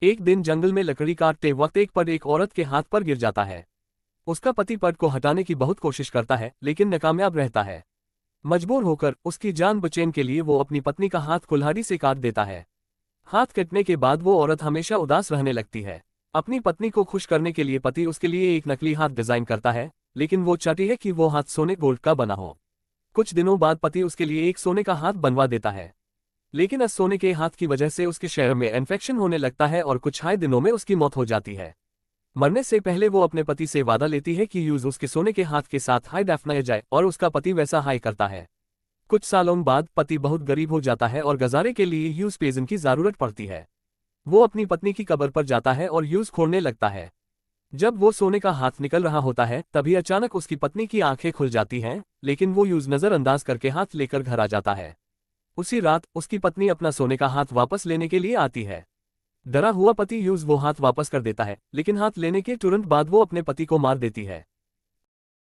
एक दिन जंगल में लकड़ी काटते वक्त एक पड एक औरत के हाथ पर गिर जाता है। उसका पति पड को हटाने की बहुत कोशिश करता है लेकिन नाकामयाब रहता है। मजबूर होकर उसकी जान बचाने के लिए वो अपनी पत्नी का हाथ कुल्हाड़ी से काट देता है। हाथ कटने के बाद वो औरत हमेशा उदास रहने लगती है। अपनी पत्नी को खुश करने के लिए पति उसके लिए एक नकली हाथ डिजाइन करता है, लेकिन वो चाहती है कि वो हाथ सोने गोल्ड का बना हो। कुछ दिनों बाद पति उसके लिए एक सोने का हाथ बनवा देता है, लेकिन इस सोने के हाथ की वजह से उसके शरीर में इन्फेक्शन होने लगता है और कुछ ही दिनों में उसकी मौत हो जाती है। मरने से पहले वो अपने पति से वादा लेती है कि यूज उसके सोने के हाथ के साथ हाई दफनाया जाए और उसका पति वैसा हाई करता है। कुछ सालों बाद पति बहुत गरीब हो जाता है और गुजारे के लिए यूज पेजन की जरूरत पड़ती है। वो अपनी पत्नी की कब्र पर जाता है और यूज खोलने लगता है। जब वो सोने का हाथ निकल रहा होता है तभी अचानक उसकी पत्नी की आंखें खुल जाती हैं, लेकिन वो यूज नजरअंदाज करके हाथ लेकर घर आ जाता है। उसी रात उसकी पत्नी अपना सोने का हाथ वापस लेने के लिए आती है। डरा हुआ पति यूज वो हाथ वापस कर देता है, लेकिन हाथ लेने के तुरंत बाद वो अपने पति को मार देती है।